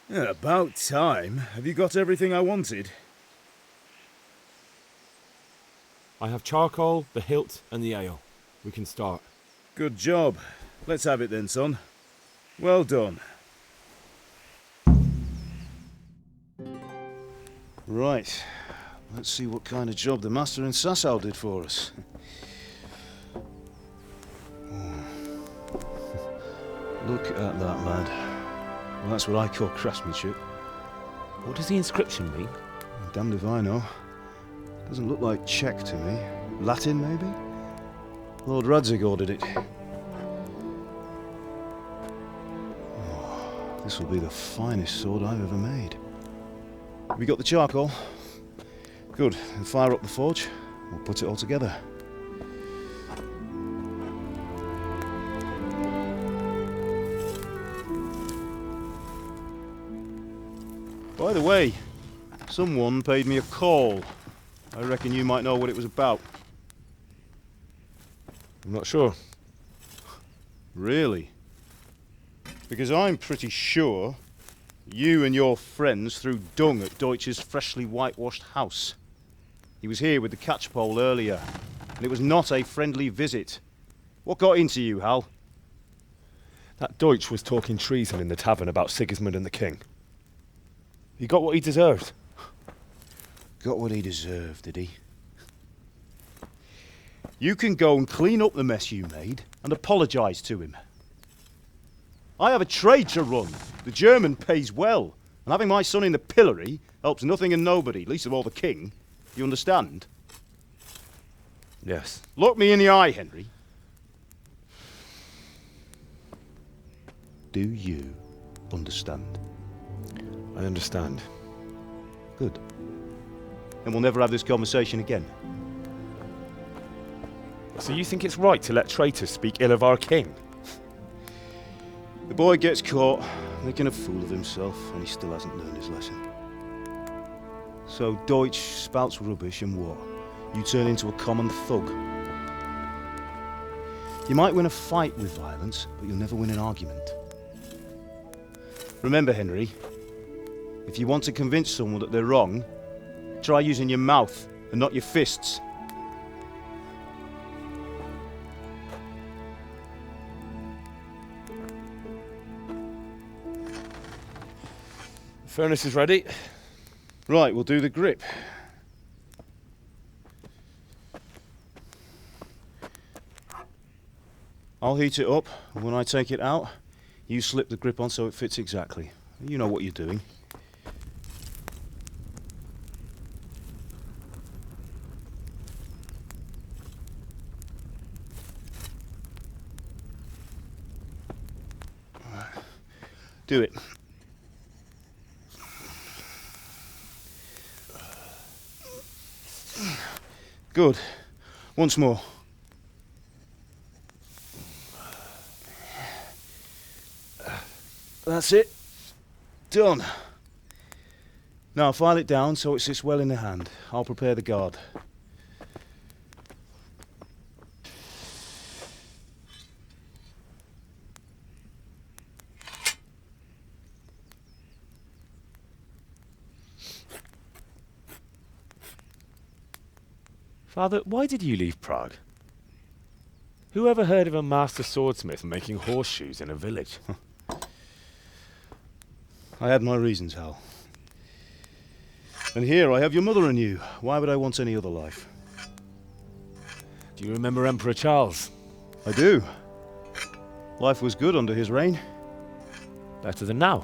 Yeah, about time. Have you got everything I wanted? I have charcoal, the hilt, and the ale. We can start. Good job. Let's have it then, son. Well done. Right. Let's see what kind of job the master in Sasau did for us. Look at that, lad. Well, that's what I call craftsmanship. What does the inscription mean? Damned if I know. Doesn't look like Czech to me. Latin, maybe? Lord Radzig ordered it. Oh, this will be the finest sword I've ever made. Have you got the charcoal? Good. Then fire up the forge. We'll put it all together. By the way, someone paid me a call. I reckon you might know what it was about. I'm not sure. Really? Because I'm pretty sure you and your friends threw dung at Deutsch's freshly whitewashed house. He was here with the catchpole earlier, and it was not a friendly visit. What got into you, Hal? That Deutsch was talking treason in the tavern about Sigismund and the king. He got what he deserved. Got what he deserved, did he? You can go and clean up the mess you made and apologise to him. I have a trade to run. The German pays well, and having my son in the pillory helps nothing and nobody, least of all the king. You understand? Yes. Look me in the eye, Henry. Do you understand? I understand. Good. Then we'll never have this conversation again. So you think it's right to let traitors speak ill of our king? The boy gets caught, making a fool of himself, and he still hasn't learned his lesson. So Deutsch spouts rubbish, and what? You turn into a common thug. You might win a fight with violence, but you'll never win an argument. Remember, Henry, if you want to convince someone that they're wrong, try using your mouth and not your fists. The furnace is ready. Right, we'll do the grip. I'll heat it up, and when I take it out, you slip the grip on so it fits exactly. You know what you're doing. Do it. Good. Once more. That's it. Done. Now file it down so it sits well in the hand. I'll prepare the guard. Father, why did you leave Prague? Who ever heard of a master swordsmith making horseshoes in a village? I had my reasons, Hal. And here I have your mother and you. Why would I want any other life? Do you remember Emperor Charles? I do. Life was good under his reign. Better than now.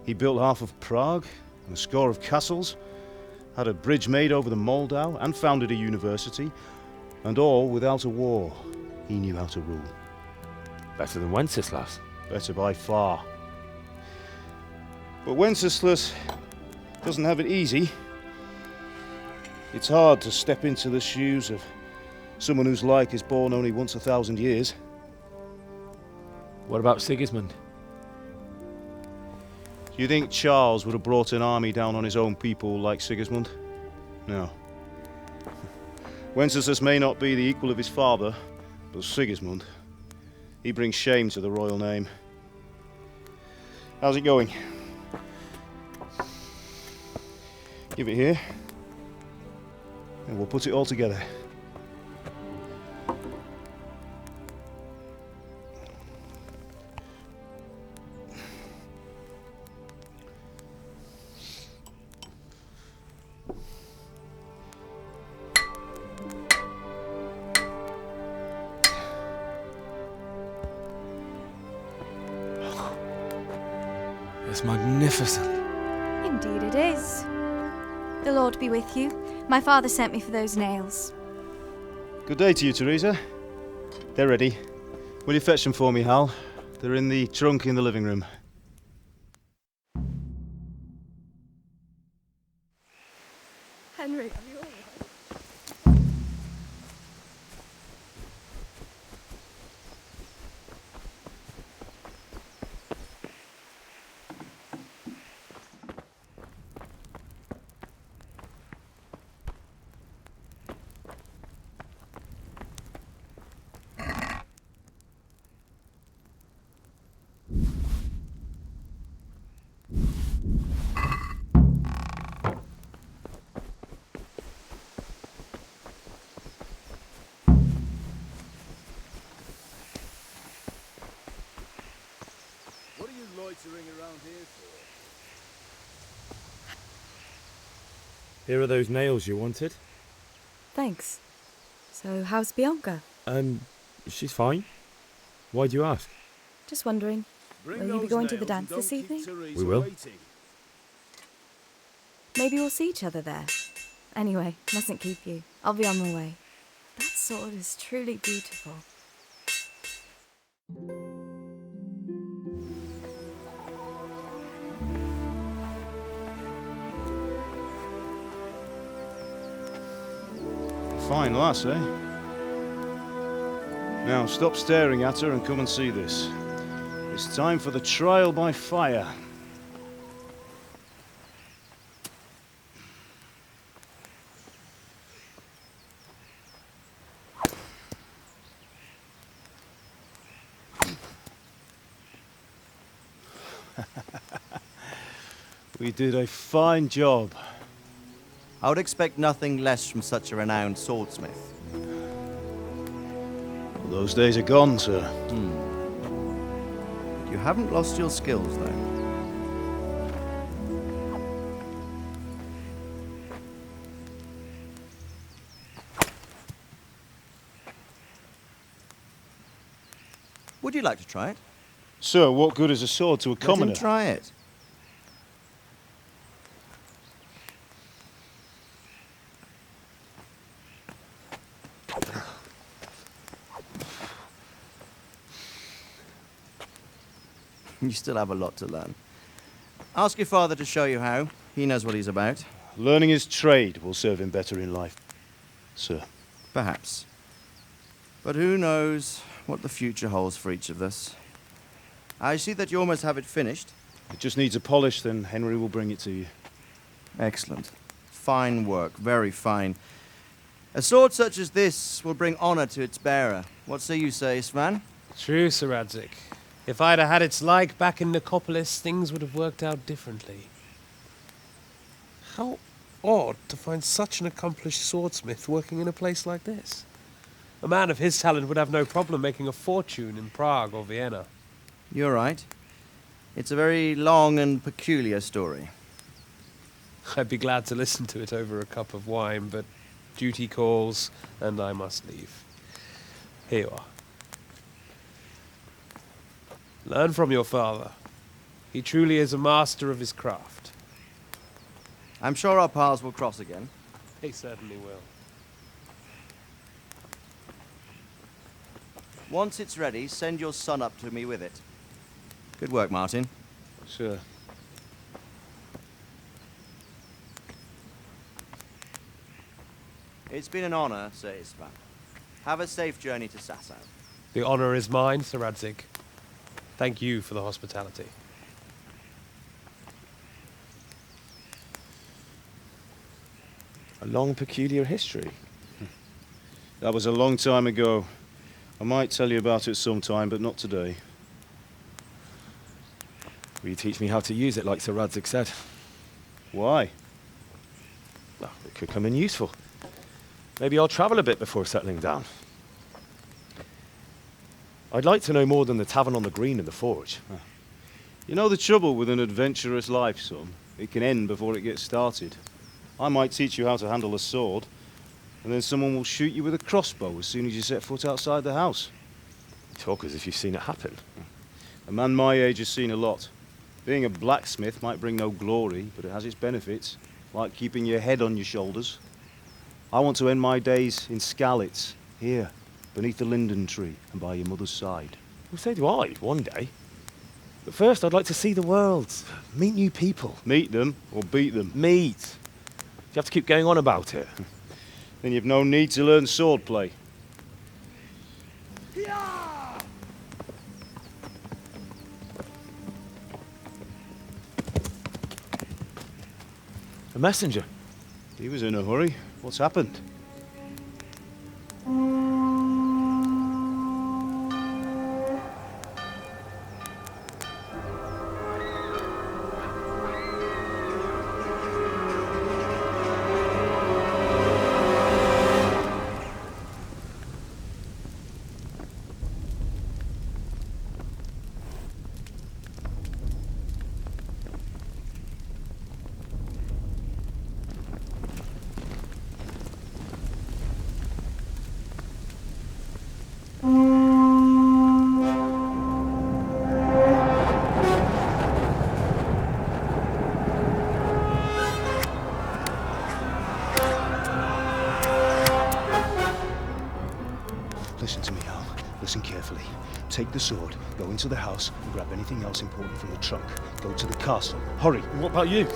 He built half of Prague and a score of castles, had a bridge made over the Moldau, and founded a university, and all without a war. He knew how to rule. Better than Wenceslas. Better by far. But Wenceslas doesn't have it easy. It's hard to step into the shoes of someone whose like is born only once 1,000 years. What about Sigismund? Do you think Charles would have brought an army down on his own people like Sigismund? No. Wenceslas may not be the equal of his father, but Sigismund, he brings shame to the royal name. How's it going? Give it here. And we'll put it all together. It's magnificent. Indeed it is. The Lord be with you. My father sent me for those nails. Good day to you, Teresa. They're ready. Will you fetch them for me, Hal? They're in the trunk in the living room. Henry, are you all right? What are you loitering around here for? Here are those nails you wanted. Thanks. So, how's Bianca? She's fine. Why do you ask? Just wondering. Will you be going to the dance this evening? We will. Maybe we'll see each other there. Anyway, mustn't keep you. I'll be on my way. That sword is truly beautiful. Fine lass, eh? Now stop staring at her and come and see this. It's time for the trial by fire. We did a fine job. I would expect nothing less from such a renowned swordsmith. Well, those days are gone, sir. You haven't lost your skills, though. Would you like to try it? Sir, what good is a sword to a Let commoner? him try it. You still have a lot to learn. Ask your father to show you how. He knows what he's about. Learning his trade will serve him better in life, sir. Perhaps. But who knows what the future holds for each of us. I see that you almost have it finished. It just needs a polish, then Henry will bring it to you. Excellent. Fine work, very fine. A sword such as this will bring honor to its bearer. What say you, Svan? True, Sir Radzik. If I'd have had its like back in Nicopolis, things would have worked out differently. How odd to find such an accomplished swordsmith working in a place like this. A man of his talent would have no problem making a fortune in Prague or Vienna. You're right. It's a very long and peculiar story. I'd be glad to listen to it over a cup of wine, but duty calls, and I must leave. Here you are. Learn from your father. He truly is a master of his craft. I'm sure our paths will cross again. He certainly will. Once it's ready, send your son up to me with it. Good work, Martin. Sir. It's been an honor, Sir Istvan. Have a safe journey to Sasau. The honor is mine, Sir Radzik. Thank you for the hospitality. A long, peculiar history. That was a long time ago. I might tell you about it sometime, but not today. Will you teach me how to use it like Sir Radzik said? Why? Well, it could come in useful. Maybe I'll travel a bit before settling down. I'd like to know more than the tavern on the green and the forge. You know the trouble with an adventurous life, son? It can end before it gets started. I might teach you how to handle a sword, and then someone will shoot you with a crossbow as soon as you set foot outside the house. You talk as if you've seen it happen. A man my age has seen a lot. Being a blacksmith might bring no glory, but it has its benefits, like keeping your head on your shoulders. I want to end my days in Skalitz, here, beneath the linden tree and by your mother's side. Well, so do I, one day. But first, I'd like to see the world, meet new people. Meet them or beat them. Meet. Do you have to keep going on about it? Then you've no need to learn swordplay. A messenger. He was in a hurry. What's happened? Listen to me, Al. Listen carefully. Take the sword, go into the house, and grab anything else important from the trunk. Go to the castle. Hurry! And what about you?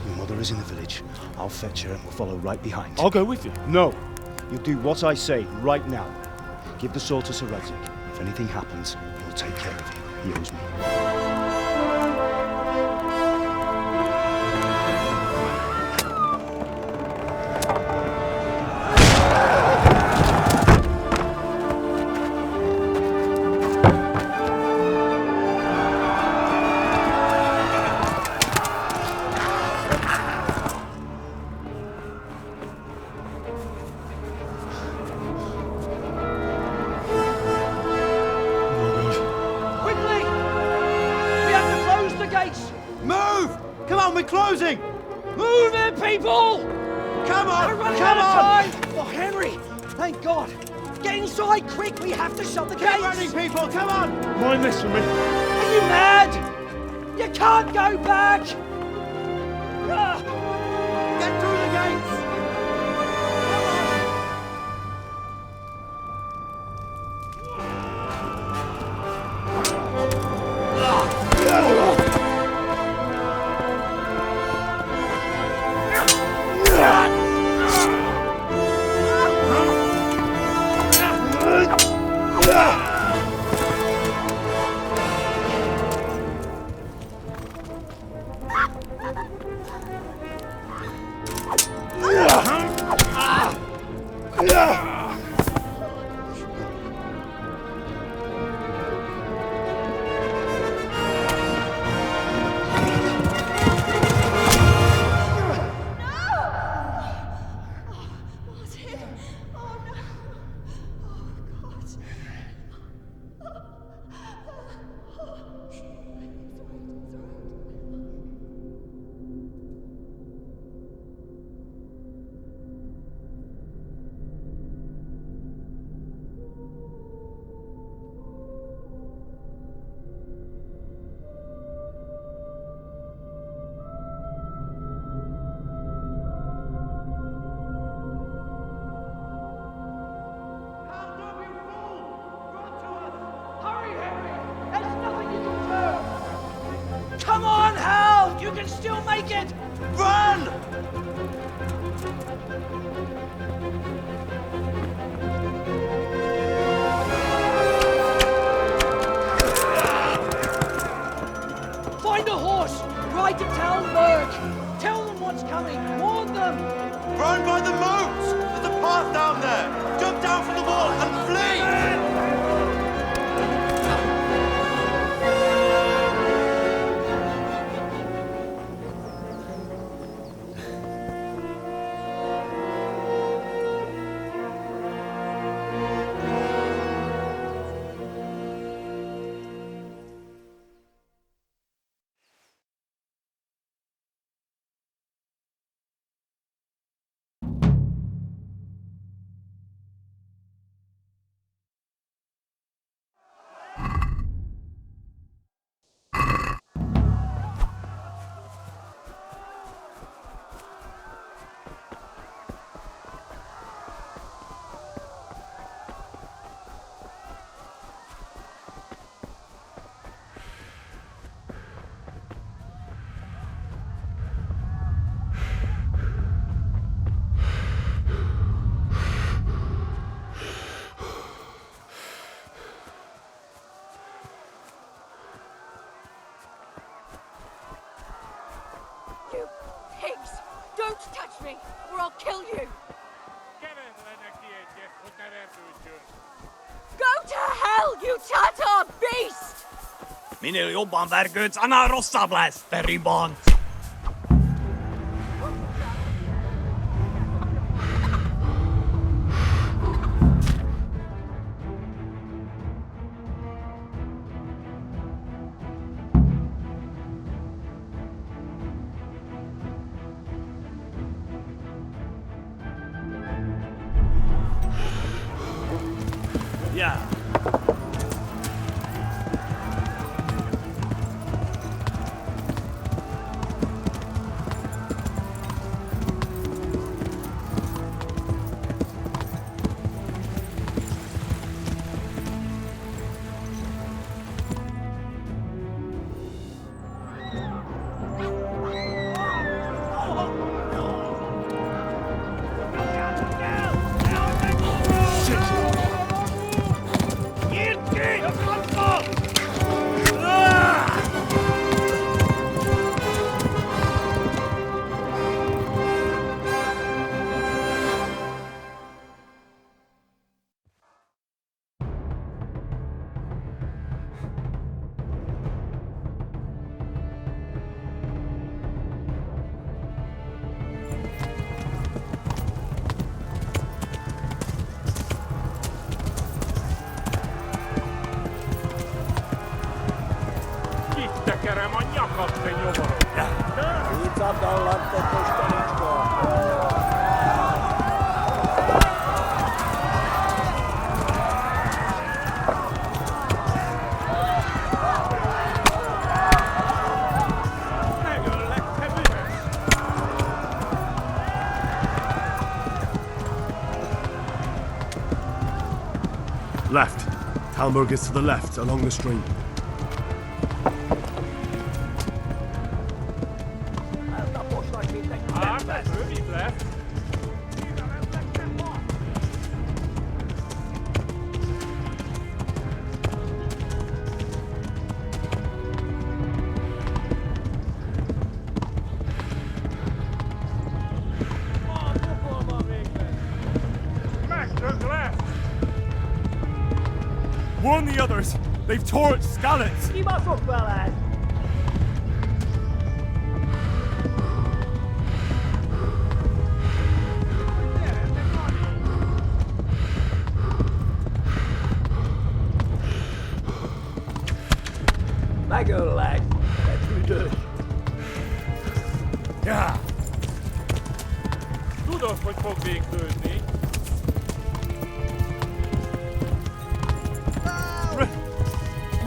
Your mother is in the village. I'll fetch her and we'll follow right behind. I'll go with you. No! You'll do what I say right now. Give the sword to Sir Radzig. If anything happens, he'll take care of you. He owes me. Closing! Move it, people! Come on! We're running Come out of on! time! Oh, Henry! Thank God! Get inside, quick! We have to shut the gates! Get running, people! Come on! Mind this for me. Are you mad? You can't go back! Ah! Get through the gates! Come on, Hal! You can still make it! Run! Find a horse! Ride to Talberg! Tell them what's coming! Warn them! Run by the moat! There's a path down there! Jump down from the wall and flee! me, or I'll kill you! Go to hell, you Tatar beast! Minä jopan värköts anna rossabläs, peribond! Ja. Tekerem a nyakat, te nyomorom! Így szabdallat, te postanicska! Megöllek, te büdös! Left. Talmberg is to the left, along the stream. Hát, rövid lesz! Megtök lesz! Warn the others! They've tore its scallops! Kibaszok veled! Megöllek, te büdös! Ja! Tudod, hogy fog végződni.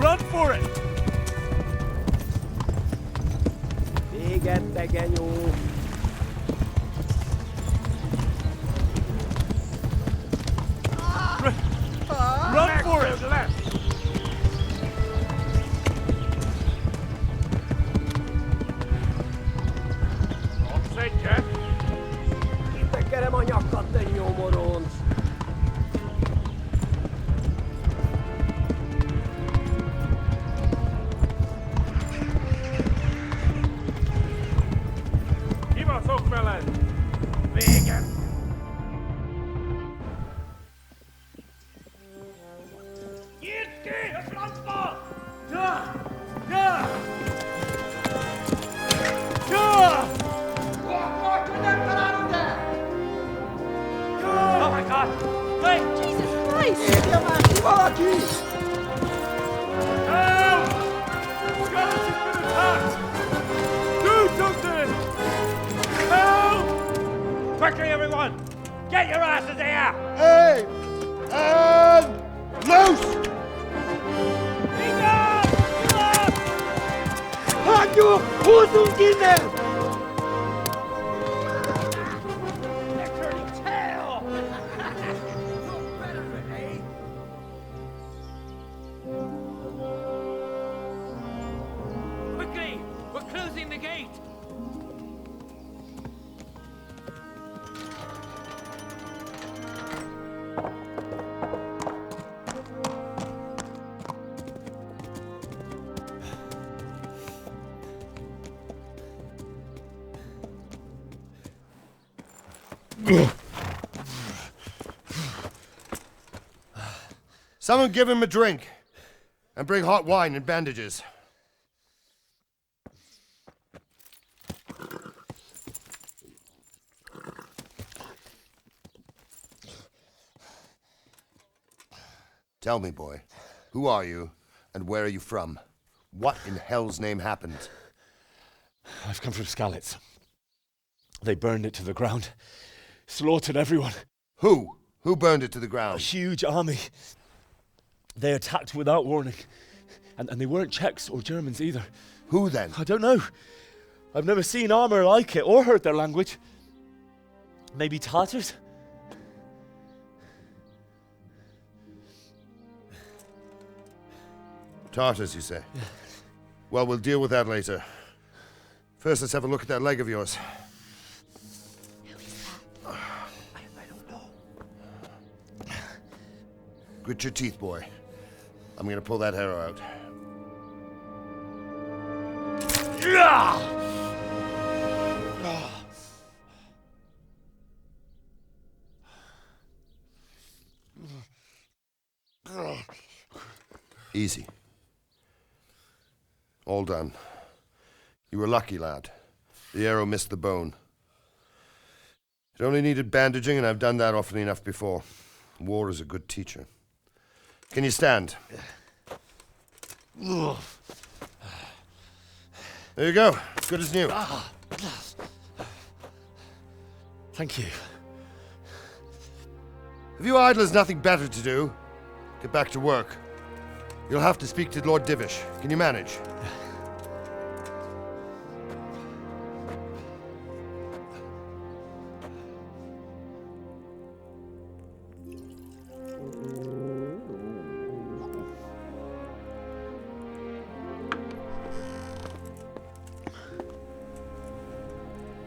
Run for it! Véget, te genyó! Run for it! Lesz! Kapsz egyet? Kitekerem a nyakat, te nyomoronc! Kibaszok veled! Véget! Nyírd ki a francba! Ja! Ja! Ja! Oh my God! Wait! Jesus Christ! Érje már ki valaki! Help! Scottish has been attacked! Do something! Help! Quickly, everyone! Get your asses here! Hey! And loose! Hagyjuk! Húzzunk innen! Quickly! We're closing the gate! Someone give him a drink. And bring hot wine and bandages. Tell me, boy, who are you and where are you from? What in hell's name happened? I've come from Skalitz. They burned it to the ground. Slaughtered everyone. Who? Who burned it to the ground? A huge army. They attacked without warning. And they weren't Czechs or Germans either. Who then? I don't know. I've never seen armor like it or heard their language. Maybe Tatars? Tartars, you say? Yeah. Well, we'll deal with that later. First, let's have a look at that leg of yours. Who is that? I don't know. Grit your teeth, boy. I'm gonna pull that arrow out. Easy. All done. You were lucky, lad. The arrow missed the bone. It only needed bandaging, and I've done that often enough before. War is a good teacher. Can you stand? There you go. Good as new. Thank you. Have you idlers nothing better to do? Get back to work. You'll have to speak to Lord Divish. Can you manage?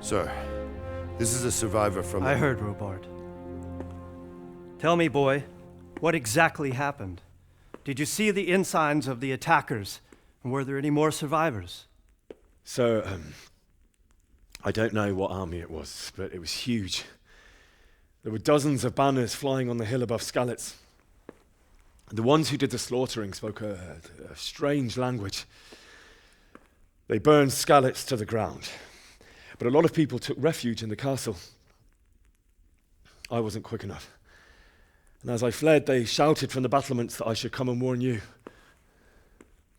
Sir, this is a survivor from... I heard, Robard. Tell me, boy, what exactly happened? Did you see the ensigns of the attackers? And were there any more survivors? So, I don't know what army it was, but it was huge. There were dozens of banners flying on the hill above Skalitz. The ones who did the slaughtering spoke a strange language. They burned Skalitz to the ground. But a lot of people took refuge in the castle. I wasn't quick enough. And as I fled, they shouted from the battlements that I should come and warn you.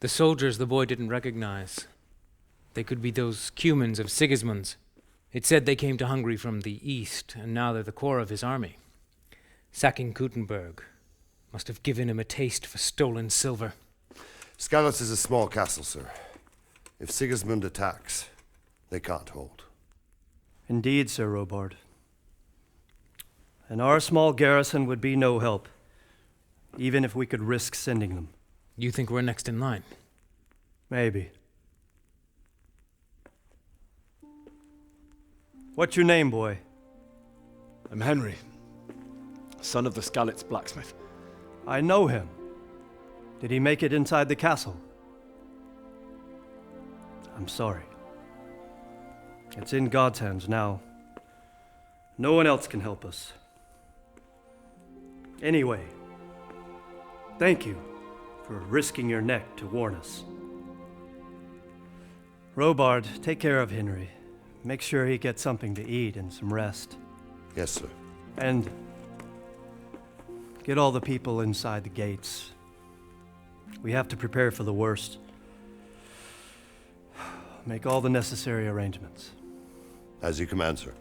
The soldiers the boy didn't recognize. They could be those Cumans of Sigismund's. It said they came to Hungary from the east, and now they're the core of his army. Sacking Gutenberg must have given him a taste for stolen silver. Skalitz is a small castle, sir. If Sigismund attacks, they can't hold. Indeed, Sir Robard. And our small garrison would be no help, even if we could risk sending them. You think we're next in line? Maybe. What's your name, boy? I'm Henry, son of the Skalitz blacksmith. I know him. Did he make it inside the castle? I'm sorry. It's in God's hands now. No one else can help us. Anyway, thank you for risking your neck to warn us. Robard, take care of Henry. Make sure he gets something to eat and some rest. Yes, sir. And get all the people inside the gates. We have to prepare for the worst. Make all the necessary arrangements. As you command, sir.